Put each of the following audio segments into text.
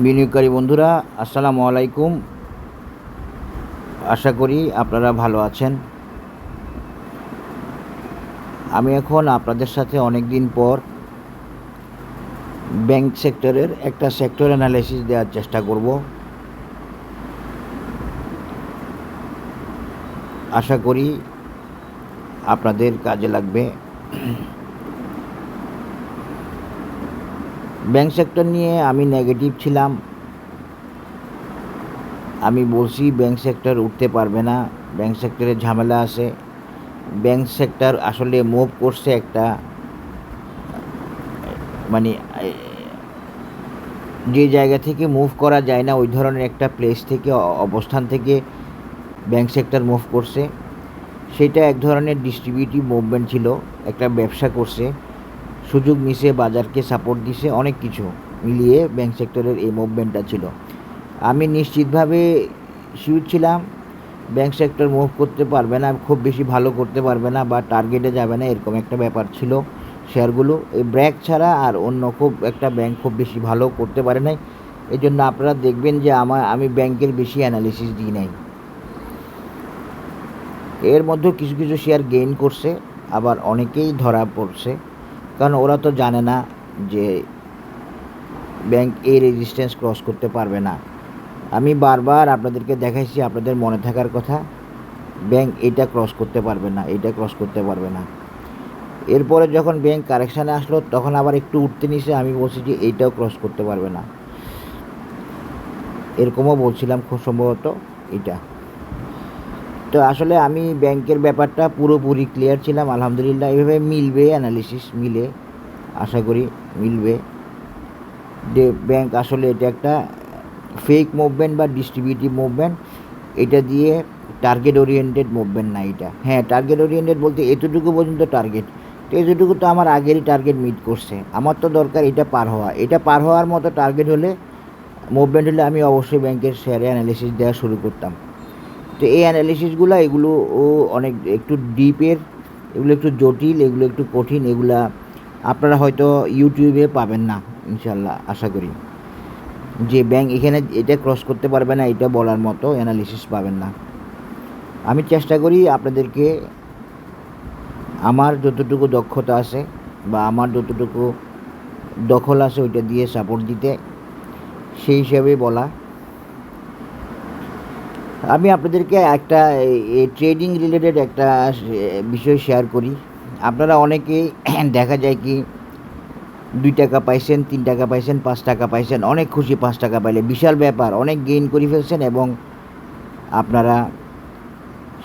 বিনিয়োগকারী বন্ধুরা, আসসালামু আলাইকুম। আশা করি আপনারা ভালো আছেন। আমি এখন আপনাদের সাথে অনেক দিন পর ব্যাংক সেক্টরের একটা সেক্টর অ্যানালাইসিস দেওয়ার চেষ্টা করব। আশা করি আপনাদের কাজে লাগবে। ব্যাংক সেক্টর নিয়ে আমি নেগেটিভ ছিলাম। আমি বলছি ব্যাংক সেক্টর উঠতে পারবে না, ব্যাংক সেক্টরে ঝামেলা আছে। ব্যাংক সেক্টর আসলে মুভ করছে একটা মানে যে জায়গা থেকে মুভ করা যায় না ওই ধরনের একটা প্লেস থেকে অবস্থান থেকে ব্যাংক সেক্টর মুভ করছে। সেটা এক ধরনের ডিস্ট্রিবিউটিভ মুভমেন্ট ছিল, একটা ব্যবসা করছে, সুযোগ নিছে, বাজারকে সাপোর্ট দিছে, অনেক কিছু মিলিয়ে ব্যাংক সেক্টরের এই মুভমেন্টটা ছিল। আমি নিশ্চিতভাবে শিওর ছিলাম ব্যাংক সেক্টর মুভ করতে পারবে না, খুব বেশি ভালো করতে পারবে না বা টার্গেটে যাবে না, এরকম একটা ব্যাপার ছিল। শেয়ারগুলো এই ব্র্যাক ছাড়া আর অন্য খুব একটা ব্যাংক খুব বেশি ভালো করতে পারে নাই। এই জন্য আপনারা দেখবেন যে আমি ব্যাংকের বেশি অ্যানালিসিস দিই নাই। এর মধ্যে কিছু কিছু শেয়ার গেইন করছে, আবার অনেকেই ধরা পড়ছে, কারণ ওরা তো জানে না যে ব্যাংক এই রেজিস্ট্যান্স ক্রস করতে পারবে না। আমি বারবার আপনাদেরকে দেখাইছি, আপনাদের মনে থাকার কথা, ব্যাংক এটা ক্রস করতে পারবে না, এটা ক্রস করতে পারবে না। এরপরে যখন ব্যাংক কারেকশানে আসলো তখন আবার একটু উঠতে নিছে, আমি বলছি যে এইটাও ক্রস করতে পারবে না, এরকমও বলছিলাম খুব সম্ভবত এটা। তো আসলে আমি ব্যাংকের ব্যাপারটা পুরোপুরি ক্লিয়ার ছিলাম, আলহামদুলিল্লাহ। এভাবে মিলবে, অ্যানালিসিস মিলে, আশা করি মিলবে যে ব্যাংক আসলে এটা একটা ফেক মুভমেন্ট বা ডিস্ট্রিবিউটিভ মুভমেন্ট, এটা দিয়ে টার্গেট ওরিয়েন্টেড মুভমেন্ট না এটা। হ্যাঁ, টার্গেট ওরিয়েন্টেড বলতে এতটুকু পর্যন্ত টার্গেট, তো এতটুকু তো আমার আগেরই টার্গেট মিট করছে, আমার তো দরকার এটা পার হওয়া। এটা পার হওয়ার মতো টার্গেট হলে, মুভমেন্ট হলে আমি অবশ্যই ব্যাংকের শেয়ারে অ্যানালিসিস দেওয়া শুরু করতাম। তো এই অ্যানালিসিসগুলো এগুলো অনেক একটু ডিপের, এগুলো একটু জটিল, এগুলো একটু কঠিন, এগুলা আপনারা হয়তো ইউটিউবে পাবেন না ইনশাল্লাহ, আশা করি। যে ব্যাংক এখানে এটা ক্রস করতে পারবে না এটা বলার মতো অ্যানালিসিস পাবেন না। আমি চেষ্টা করি আপনাদেরকে আমার যতটুকু দক্ষতা আছে বা আমার যতটুকু দখল আছে ওইটা দিয়ে সাপোর্ট দিতে, সেই হিসাবে বলা। আমি আপনাদেরকে একটা ট্রেডিং রিলেটেড একটা বিষয় শেয়ার করি। আপনারা অনেকেই দেখা যায় কি 2 টাকা পাইছেন, 3 টাকা পাইছেন, 5 টাকা পাইছেন, অনেক খুশি। 5 টাকা পাইলে বিশাল ব্যাপার, অনেক গেইন করে ফেলছেন, এবং আপনারা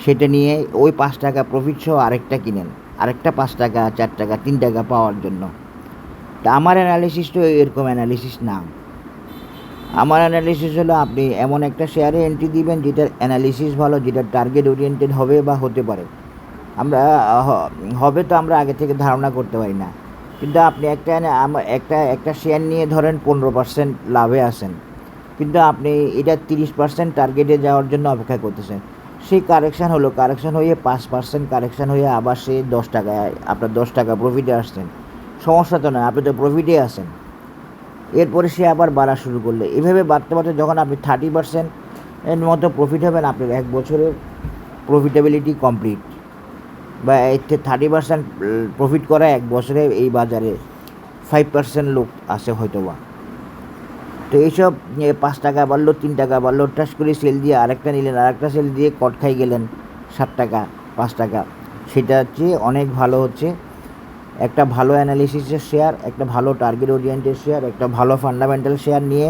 সেটা নিয়ে ওই 5 টাকা প্রফিট সহ আরেকটা কিনেন, আরেকটা 5 টাকা, 4 টাকা, 3 টাকা পাওয়ার জন্য। তা আমার অ্যানালিসিস তো এরকম অ্যানালিসিস না। আমার অ্যানালিসিস হলো আপনি এমন একটা শেয়ারে এন্ট্রি দিবেন যেটার অ্যানালিসিস ভালো, যেটা টার্গেট ওরিয়েন্টেড হবে বা হতে পারে। আমরা হবে তো আমরা আগে থেকে ধারণা করতে পারি না, কিন্তু আপনি একটা শেয়ার নিয়ে ধরেন 15% লাভে আছেন, কিন্তু আপনি এটা 30% টার্গেটে যাওয়ার জন্য অপেক্ষা করতেছেন। সেই কারেকশান হলো, কারেকশান হয়ে 5% কারেকশান হয়ে আবার সে 10 টাকায়, আপনার 10 টাকা প্রফিটে আসছেন, সমস্যা তো নয়, আপনি তো প্রফিটে আসেন। এরপরে সে আবার বাড়া শুরু করলে, এভাবে বাড়তে বাড়তে যখন আপনি 30% এর মতো প্রফিট হবেন, আপনার 1 বছরের প্রফিটেবিলিটি কমপ্লিট। বা 30% প্রফিট করা 1 বছরে এই বাজারে 5% লোক আছে হয়তো বা। তো এইসব 5 টাকা বাড়লো, 3 টাকা বাড়লো, টাস করে সেল দিয়ে আরেকটা নিলেন, আরেকটা সেল দিয়ে কট খাই গেলেন 7 টাকা, 5 টাকা। সেটা হচ্ছে অনেক ভালো, হচ্ছে একটা ভালো অ্যানালিসিসের শেয়ার, একটা ভালো টার্গেট ওরিয়েন্টেড শেয়ার, একটা ভালো ফান্ডামেন্টাল শেয়ার নিয়ে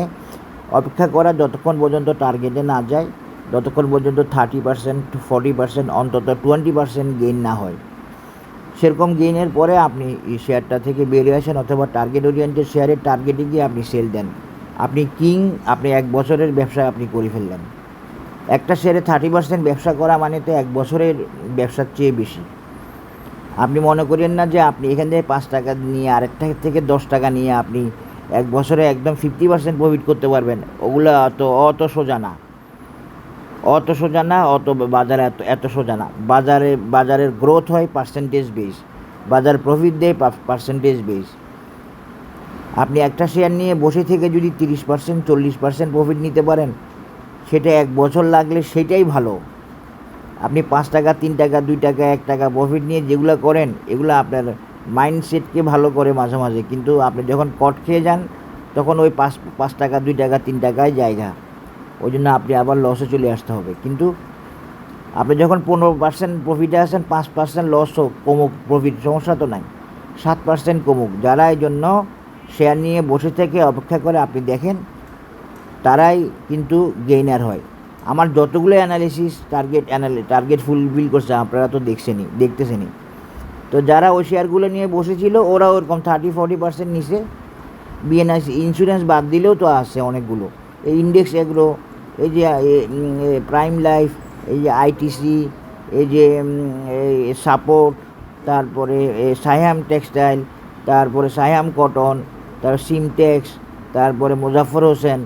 অপেক্ষা করা যতক্ষণ পর্যন্ত টার্গেটে না যায়, যতক্ষণ পর্যন্ত 30% 40% অন্তত 20% গেইন না হয়। সেরকম গেইনের পরে আপনি এই শেয়ারটা থেকে বেরিয়ে আসেন, অথবা টার্গেট ওরিয়েন্টেড শেয়ারের টার্গেটে গিয়ে আপনি সেল দেন। আপনি কিং, আপনি 1 বছরের ব্যবসা আপনি করে ফেললেন। একটা শেয়ারে 30% ব্যবসা করা মানে তো 1 বছরের ব্যবসার চেয়ে বেশি। আপনি মনে করেন না যে আপনি এখান থেকে 5 টাকা নিয়ে আরেকটা থেকে 10 টাকা নিয়ে আপনি 1 বছরে একদম 50% প্রফিট করতে পারবেন। ওগুলো অত সোজা না, অত সোজা না, বাজারে এত সোজা না। বাজারের গ্রোথ হয় পার্সেন্টেজ বেস, বাজার প্রফিট দেয় পার্সেন্টেজ বেস। আপনি একটা শেয়ার নিয়ে বসে থেকে যদি 30% 40% প্রফিট নিতে পারেন, সেটা 1 বছর লাগলে সেটাই ভালো। আপনি 5 টাকা 3 টাকা 2 টাকা 1 টাকা প্রফিট নিয়ে যেগুলো করেন, এগুলো আপনার মাইন্ডসেটকে ভালো করে মাঝে মাঝে, কিন্তু আপনি যখন কট খেয়ে যান তখন ওই 5 টাকা 2 টাকা 3 টাকায় জায়গা, ওই জন্য আপনি আবার লসে চলে আসতে হবে। কিন্তু আপনি যখন 15% প্রফিটে আসেন, 5% লস হোক কমুক প্রফিট, সমস্যা তো নাই, 7% কমুক, যারা এই জন্য শেয়ার নিয়ে বসে থেকে অপেক্ষা করে আপনি দেখেন তারাই কিন্তু গেইনার হয়। আমার যতগুলো অ্যানালিসিস টার্গেট ফুলফিল করছে আপনারা তো দেখতেছেনই। তো যারা ওই শেয়ারগুলো নিয়ে বসেছিল ওরা ওরকম 30-40% নিচে, বিএনআইসি ইন্স্যুরেন্স বাদ দিলেও তো আছে অনেকগুলো, এই ইন্ডেক্স এগ্রো, এই যে প্রাইম লাইফ, এই যে আইটিসি, এই যে সাপোর্ট, তারপরে সায়াম টেক্সটাইল, তারপরে সায়াম কটন, তারপর সিমটেক্স, তারপরে মুজাফফর হোসেন,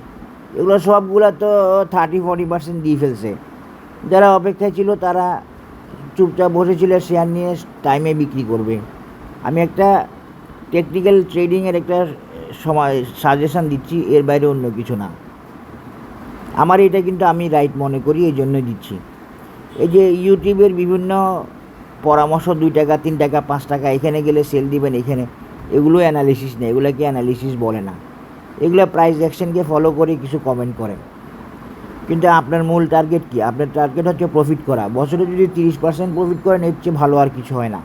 এগুলো সবগুলো তো 30-40% দিয়ে ফেলছে। যারা অপেক্ষায় ছিল তারা চুপচাপ বসেছিল, শেয়ার নিয়ে টাইমে বিক্রি করবে। আমি একটা টেকনিক্যাল ট্রেডিংয়ের একটা সময় সাজেশান দিচ্ছি, এর বাইরে অন্য কিছু না। আমার এটা কিন্তু আমি রাইট মনে করি, এই জন্যই দিচ্ছি। এই যে ইউটিউবের বিভিন্ন পরামর্শ 2 টাকা 3 টাকা 5 টাকা এখানে গেলে সেল দিবেন, এখানে, এগুলো অ্যানালিসিস নেই, এগুলোকে অ্যানালিসিস বলে না। এগুলো প্রাইস অ্যাকশনকে ফলো করে কিছু কমেন্ট করে। কিন্তু আপনার মূল টার্গেট কী? আপনার টার্গেট হচ্ছে প্রফিট করা। বছরে যদি 30% প্রফিট করেন, এর চেয়ে ভালো আর কিছু হয় না।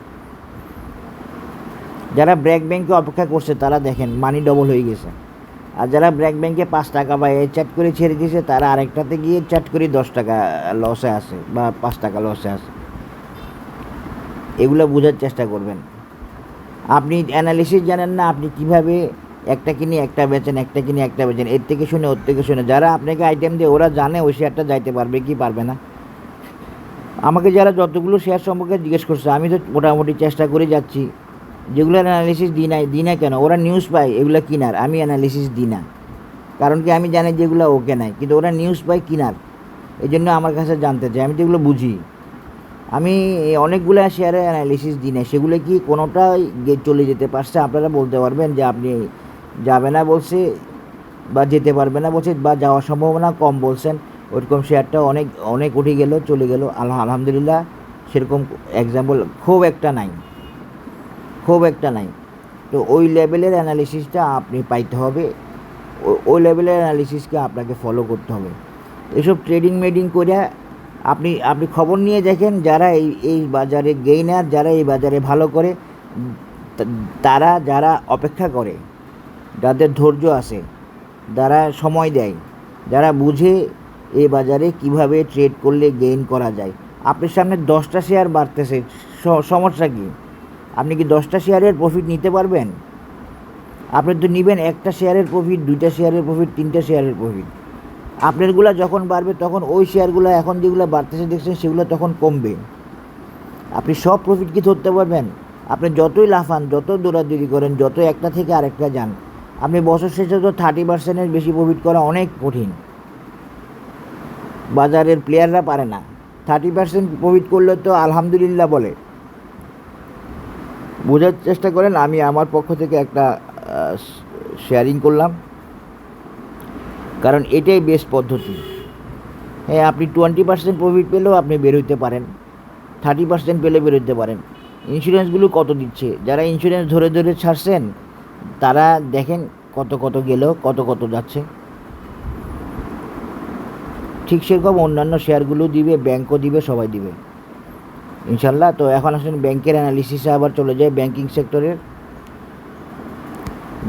যারা ব্র্যাক ব্যাংকে অপেক্ষা করছে তারা দেখেন মানি ডবল হয়ে গেছে, আর যারা ব্র্যাক ব্যাংকে 5 টাকা বা চ্যাট করে ছেড়ে দিয়েছে তারা আরেকটাতে গিয়ে চ্যাট করে 10 টাকা লসে আসে বা 5 টাকা লসে আসে। এগুলো বোঝার চেষ্টা করবেন। আপনি অ্যানালিসিস জানেন না, আপনি কিভাবে একটা কিনে একটা বেচেন, একটা কিনে একটা বেচেন, এর থেকে শুনে ওর থেকে শুনে। যারা আপনাকে আইটেম দিয়ে ওরা জানে ওই শেয়ারটা যাইতে পারবে কি পারবে না। আমাকে যারা যতগুলো শেয়ার সম্পর্কে জিজ্ঞেস করছে, আমি তো মোটামুটি চেষ্টা করে যাচ্ছি। যেগুলোর অ্যানালিসিস দিই না কেন, ওরা নিউজ পায় এগুলো কিনার, আমি অ্যানালিসিস দিই না। কারণ কি, আমি জানি যেগুলো ওকে নাই, কিন্তু ওরা নিউজ পায় কিনার, এই জন্য আমার কাছে জানতে চাই, আমি তো এগুলো বুঝি। আমি অনেকগুলো শেয়ারের অ্যানালিসিস দিই না, সেগুলো কি কোনোটাই চলে যেতে পারছে আপনারা বলতে পারবেন যে আপনি যাবে না বলছে বা যেতে পারবে না বলছে বা যাওয়ার সম্ভাবনা কম বলছেন, ওইরকম শেয়ারটা অনেক অনেক উঠে গেল চলে গেল, আলহামদুলিল্লাহ, সেরকম এক্সাম্পল খুব একটা নাই। তো ওই লেভেলের অ্যানালিসিসটা আপনি পাইতে হবে, ওই লেভেলের অ্যানালিসিসকে আপনাকে ফলো করতে হবে। এসব ট্রেডিং মেডিং করে আপনি খবর নিয়ে দেখেন, যারা এই বাজারে গেইনার, যারা এই বাজারে ভালো করে, তারা যারা অপেক্ষা করে, যাদের ধৈর্য আছে, যারা সময় দেয়, যারা বুঝে এই বাজারে কিভাবে ট্রেড করলে গেইন করা যায়। আপনার সামনে 10টা শেয়ার বাড়তেছে, সমস্যা কী? আপনি কি 10টা শেয়ারের প্রফিট নিতে পারবেন? আপনি তো নেবেন একটা শেয়ারের প্রফিট, 2টা শেয়ারের প্রফিট, 3টা শেয়ারের প্রফিট। আপনারগুলো যখন বাড়বে তখন ওই শেয়ারগুলো এখন যেগুলো বাড়তেছে দেখছেন সেগুলো তখন কমবে। আপনি সব প্রফিট কি ধরতে পারবেন? আপনি যতই লাফান, যত দৌড়াদৌড়ি করেন, যত একটা থেকে আরেকটা যান, আপনি বছর শেষে তো 30%-এর বেশি প্রফিট করা অনেক কঠিন। বাজারের প্লেয়াররা পারে না। 30% প্রফিট করলে তো আলহামদুলিল্লাহ বলে। বোঝার চেষ্টা করেন। আমি আমার পক্ষ থেকে একটা শেয়ারিং করলাম, কারণ এটাই বেস্ট পদ্ধতি। হ্যাঁ, আপনি 20% প্রফিট পেলেও আপনি বের হইতে পারেন, 30% পেলে বের হইতে পারেন। ইন্স্যুরেন্সগুলো কত দিচ্ছে, যারা ইন্স্যুরেন্স ধরে ধরে ছাড়ছেন তারা দেখেন কত গেল, কত যাচ্ছে। ঠিক সেরকম অন্যান্য শেয়ারগুলো দিবে, ব্যাংকও দিবে, সবাই দিবে ইনশাল্লাহ। তো এখন আসলে ব্যাংকের অ্যানালিসিসে আবার চলে যায়। ব্যাংকিং সেক্টরের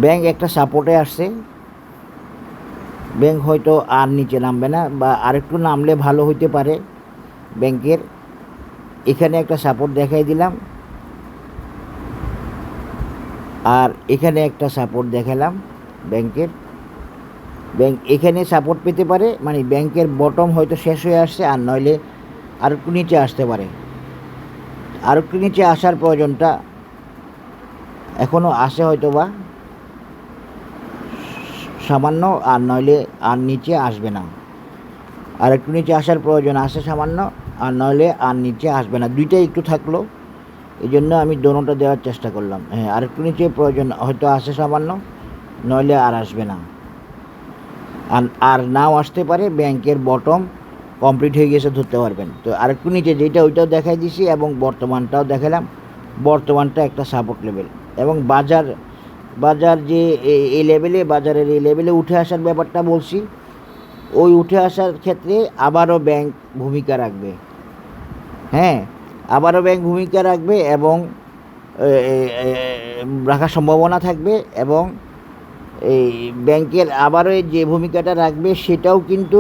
ব্যাংক একটা সাপোর্টে আসছে, ব্যাংক হয়তো আর নিচে নামবে না বা আরেকটু নামলে ভালো হইতে পারে। ব্যাংকের এখানে একটা সাপোর্ট দেখাই দিলাম, আর এখানে একটা সাপোর্ট দেখালাম ব্যাংকের। ব্যাংক এখানে সাপোর্ট পেতে পারে, মানে ব্যাংকের বটম হয়তো শেষ হয়ে আসছে, আর নইলে আর একটু নিচে আসতে পারে। আর একটু নিচে আসার প্রয়োজনটা এখনও আসে হয়তো বা সামান্য, আর নইলে আর নিচে আসবে না। আর একটু নিচে আসার প্রয়োজন আসে সামান্য, আর নইলে আর নিচে আসবে না, দুইটাই একটু থাকলো। এই জন্য আমি দোনোটা দেওয়ার চেষ্টা করলাম। হ্যাঁ, আর একটু নিচে প্রয়োজন হয়তো আসে সামান্য, নইলে আর আসবে না। আর নাও আসতে পারে, ব্যাংকের বটম কমপ্লিট হয়ে গেছে ধরতে পারবেন। তো আরেকটু নিচে যেটা ওইটাও দেখাই দিছি এবং বর্তমানটাও দেখালাম। বর্তমানটা একটা সাপোর্ট লেভেল এবং বাজার যে এই লেভেলে, বাজারের এই লেভেলে উঠে আসার ব্যাপারটা বলছি, ওই উঠে আসার ক্ষেত্রে আবারও ব্যাংক ভূমিকা রাখবে। হ্যাঁ, আবারও ব্যাংক ভূমিকা রাখবে এবং রাখার সম্ভাবনা থাকবে এবং এই ব্যাংকের আবারও যে ভূমিকাটা রাখবে সেটাও কিন্তু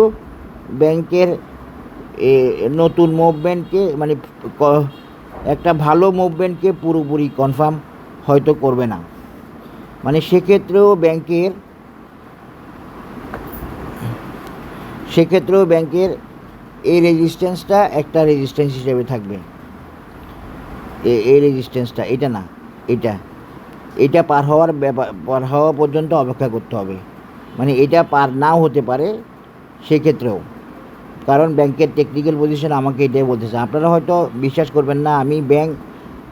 ব্যাংকের নতুন মুভমেন্টকে মানে একটা ভালো মুভমেন্টকে পুরোপুরি কনফার্ম হয়তো করবে না। মানে সেক্ষেত্রেও ব্যাংকের এই রেজিস্ট্যান্সটা একটা রেজিস্ট্যান্স হিসেবে থাকবে। এই রেজিস্ট্যান্সটা এটা না, এটা পার হওয়া পর্যন্ত অপেক্ষা করতে হবে। মানে এটা পার নাও হতে পারে সেক্ষেত্রেও, কারণ ব্যাংকের টেকনিক্যাল পজিশন আমাকে এটাই বলতেছে। আপনারা হয়তো বিশ্বাস করবেন না, আমি ব্যাংক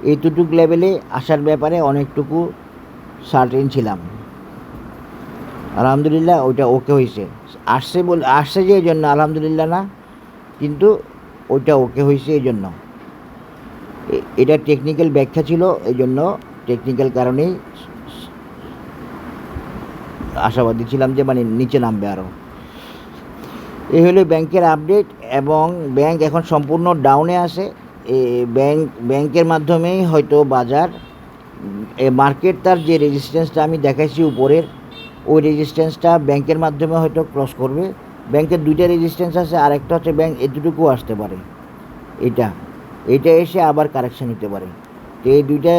এইটুকু লেভেলে আসার ব্যাপারে অনেকটুকু সার্টেন ছিলাম। আলহামদুলিল্লাহ ওইটা ওকে হয়েছে। আসছে যে এই জন্য আলহামদুলিল্লাহ না, কিন্তু ওইটা ওকে হয়েছে এই জন্য। এটা টেকনিক্যাল ব্যাখ্যা ছিল, এই জন্য টেকনিক্যাল কারণেই আশাবাদী ছিলাম যে মানে নিচে নামবে আরও। এই হলো ব্যাংকের আপডেট এবং ব্যাংক এখন সম্পূর্ণ ডাউনে আছে। ব্যাংকের মাধ্যমেই হয়তো বাজার মার্কেট তার যে রেজিস্ট্যান্সটা আমি দেখাইছি উপরের, ওই রেজিস্ট্যান্সটা ব্যাংকের মাধ্যমে হয়তো ক্রস করবে। ব্যাংকের দুইটা রেজিস্ট্যান্স আছে, আর একটা হচ্ছে ব্যাংক এতটুকু আসতে পারে, এটা এসে আবার কারেকশান হতে পারে। তো এই দুইটা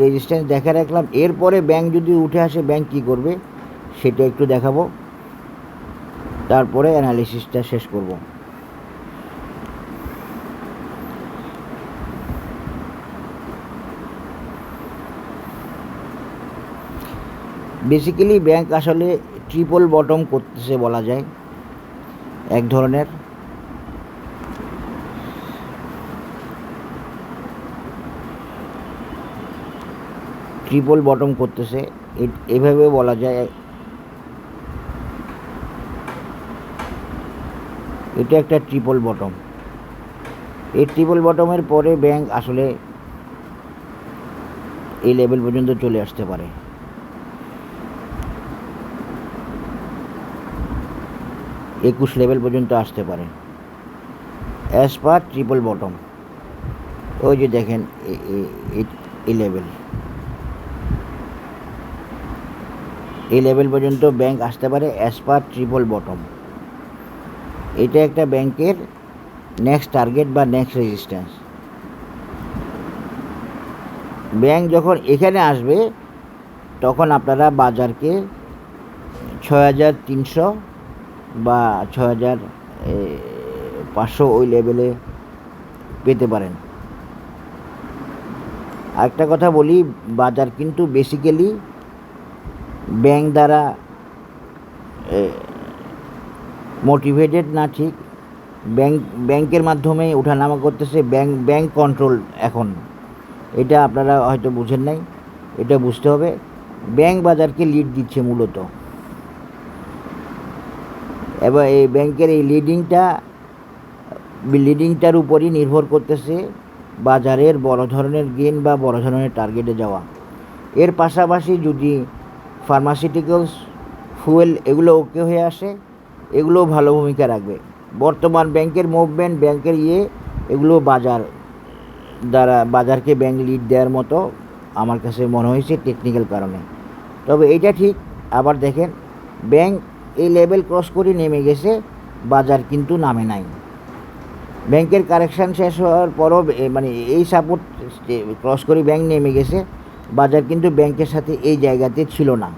রেজিস্ট্যান্স দেখা রাখলাম। এরপরে ব্যাংক যদি উঠে আসে ব্যাংক কী করবে সেটা একটু দেখাবো, তারপরে অ্যানালিসিসটা শেষ করব। বেসিক্যালি ব্যাংক আসলে ট্রিপল বটম করতেছে বলা যায়, এক ধরনের। ট্রিপল বটম করতেছে এভাবে বলা যায়। এটা একটা ট্রিপল বটম। এই ট্রিপল বটমের পরে ব্যাংক আসলে এই লেভেল পর্যন্ত চলে আসতে পারে। একুশ লেভেল পর্যন্ত আসতে পারে অ্যাজ পার ট্রিপল বটম। ওই যে দেখেন এই লেভেল পর্যন্ত ব্যাংক আসতে পারে অ্যাজ পার ট্রিপল বটম। এটা একটা ব্যাংকের নেক্সট টার্গেট বা নেক্সট রেজিস্ট্যান্স। ব্যাংক যখন এখানে আসবে তখন আপনারা বাজারকে 6300 বা 6500 ওই লেভেলে পেতে পারেন। আরেকটা কথা বলি, বাজার কিন্তু বেসিক্যালি ব্যাংক দ্বারা মোটিভেটেড না, ঠিক ব্যাংকের মাধ্যমে ওঠানামা করতেছে। ব্যাংক কন্ট্রোল এখন, এটা আপনারা হয়তো বুঝেন নাই, এটা বুঝতে হবে। ব্যাংক বাজারকে লিড দিচ্ছে মূলত, এবার এই ব্যাংকের এই লিডিংটার উপরই নির্ভর করতেছে বাজারের বড় ধরনের গেইন বা বড় ধরনের টার্গেটে যাওয়া। এর পাশাপাশি যদি ফার্মাসিউটিক্যালস, ফুয়েল এগুলো ওকে হয়ে আসে, এগুলোও ভালো ভূমিকা রাখবে। বর্তমান ব্যাংকের মুভমেন্ট, ব্যাংকের এগুলো বাজারকে ব্যাংক লিড দেওয়ার মতো আমার কাছে মনে হয়েছে টেকনিক্যাল কারণে। তবে এটা ঠিক, আবার দেখেন ব্যাংক এই লেভেল ক্রস করে নেমে গেছে, বাজার কিন্তু নামে নাই। ব্যাংকের কারেকশান শেষ হওয়ার পরও মানে এই সাপোর্ট ক্রস করে ব্যাংক নেমে গেছে, বাজার কিন্তু ব্যাংকের সাথে এই জায়গাতে ছিল না,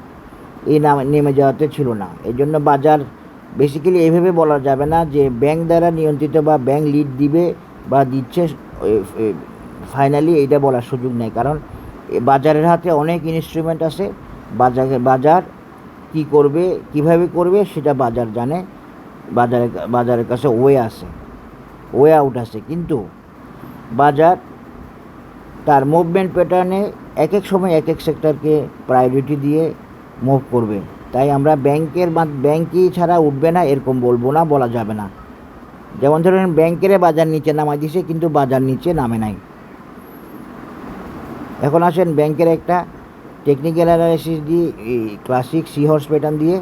এই নেমে যাওয়াতে ছিল না। এই জন্য বাজার বেসিক্যালি এইভাবে বলা যাবে না যে ব্যাংক দ্বারা নিয়ন্ত্রিত বা ব্যাংক লিড দিবে বা দিচ্ছে ফাইনালি, এইটা বলার সুযোগ নেই। কারণ বাজারের হাতে অনেক ইনস্ট্রুমেন্ট আছে, বাজার কী করবে, কীভাবে করবে সেটা বাজার জানে। বাজারের কাছে ওয়ে আউট আছে, কিন্তু বাজার তার মুভমেন্ট প্যাটার্নে এক এক সময় এক এক সেক্টরকে প্রায়োরিটি দিয়ে মুভ করবে। তাই আমরা ব্যাংকই ছাড়া উঠবে না এরকম বলবো না, বলা যাবে না। যেমন ধরেন ব্যাংকের বাজার নিচে নামাই দিছে কিন্তু বাজার নিচে নামে নাই। এখন আসেন ব্যাংকের একটা টেকনিক্যাল অ্যানালিসিস দিয়ে, ক্লাসিক সি হর্স প্যাটার্ন দিয়ে,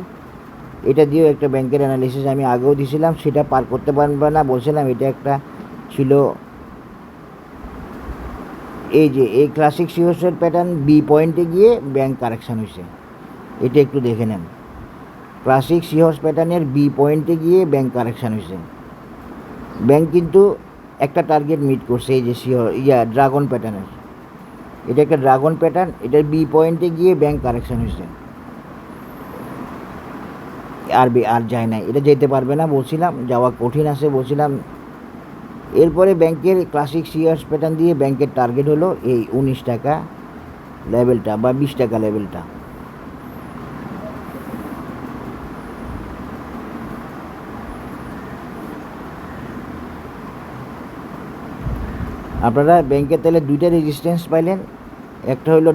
এটা দিয়েও একটা ব্যাংকের অ্যানালিসিস আমি আগেও দিয়েছিলাম, সেটা পার করতে পারবে না বলছিলাম। এটা একটা ছিল এই যে এই ক্লাসিক সি হর্সের প্যাটার্ন বি পয়েন্টে গিয়ে ব্যাংক কারেকশান হয়েছে, এটা একটু দেখে নেন। ক্লাসিক সি হর্স প্যাটার্নের বি পয়েন্টে গিয়ে ব্যাংক কারেকশান হয়েছে। ব্যাংক কিন্তু একটা টার্গেট মিট করছে, এই যে ড্রাগন প্যাটার্নের, এটা একটা ড্রাগন প্যাটার্ন, এটার বি পয়েন্টে গিয়ে ব্যাংক কারেকশান হয়েছে। আর যায় না, এটা যেতে পারবে না বলছিলাম, যাওয়া কঠিন আছে বলছিলাম। এরপরে ব্যাংকের ক্লাসিক সিয়ার্স প্যাটার্ন দিয়ে ব্যাংকের টার্গেট হলো এই 19 টাকা লেভেলটা বা 20 টাকা লেভেলটা। আপনারা ব্যাংকের তাহলে দুইটা রেজিস্ট্যান্স পাইলেন, একটা হলো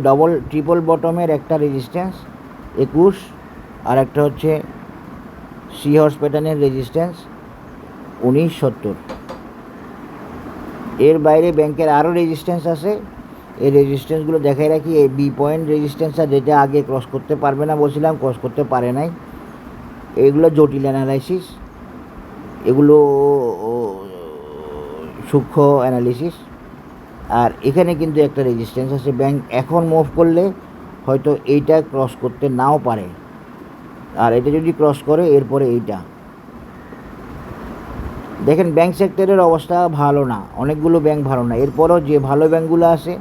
ট্রিপল বটমের একটা রেজিস্ট্যান্স 21, আর একটা হচ্ছে সি হর্স প্যাটার্নের রেজিস্ট্যান্স 1970। এর বাইরে ব্যাংকের আরও রেজিস্ট্যান্স আছে, এই রেজিস্ট্যান্সগুলো দেখাই রাখি। এই বি পয়েন্ট রেজিস্ট্যান্সটা যেটা আগে ক্রস করতে পারবে না বলছিলাম, ক্রস করতে পারে নাই। এগুলো জটিল অ্যানালাইসিস, এগুলো সূক্ষ্ম অ্যানালিসিস। আর এখানে কিন্তু একটা রেজিস্ট্যান্স আছে, ব্যাংক এখন মুভ করলে হয়তো এইটা ক্রস করতে নাও পারে, আর এটা যদি ক্রস করে এরপরে এইটা। দেখেন ব্যাংক সেক্টরের অবস্থা ভালো না, অনেকগুলো ব্যাংক ভালো না। এরপরও যে ভালো ব্যাংকগুলো আছে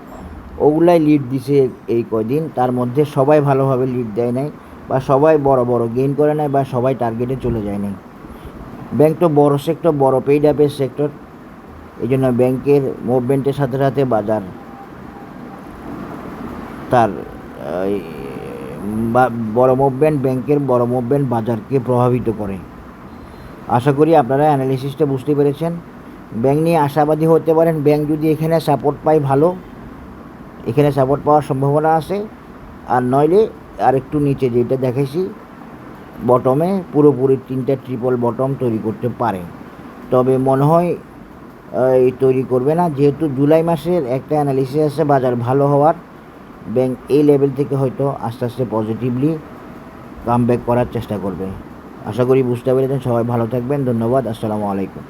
ওগুলাই লিড দিছে এই কয়দিন, তার মধ্যে সবাই ভালোভাবে লিড দেয় নাই, বা সবাই বড় বড় গেইন করে নাই, বা সবাই টার্গেটে চলে যায় নাই। ব্যাংক তো বড় সেক্টর, বড় পেইড আপের সেক্টর, এই জন্য ব্যাংকের মুভমেন্টের সাথে সাথে বাজার তার বড় মুভমেন্ট, ব্যাংকের বড় মুভমেন্ট বাজারকে প্রভাবিত করে। আশা করি আপনারা অ্যানালিসিসটা বুঝতে পেরেছেন। ব্যাংক নিয়ে আশাবাদী হতে পারেন, ব্যাংক যদি এখানে সাপোর্ট পায় ভালো, এখানে সাপোর্ট পাওয়ার সম্ভাবনা আছে। আর নইলে আর একটু নিচে যেটা দেখাইছি বটমে পুরোপুরি 3টা ট্রিপল বটম তৈরি করতে পারে, তবে মনে হয় তৈরি করবে না, যেহেতু জুলাই মাসের একটা অ্যানালিসিস আছে বাজার ভালো হওয়ার। ব্যাংক এই লেভেল থেকে হয়তো আস্তে আস্তে পজিটিভলি কামব্যাক করার চেষ্টা করবে। আশা করি বুঝতে পেরেছেন। সবাই ভালো থাকবেন, ধন্যবাদ, আসসালামু আলাইকুম।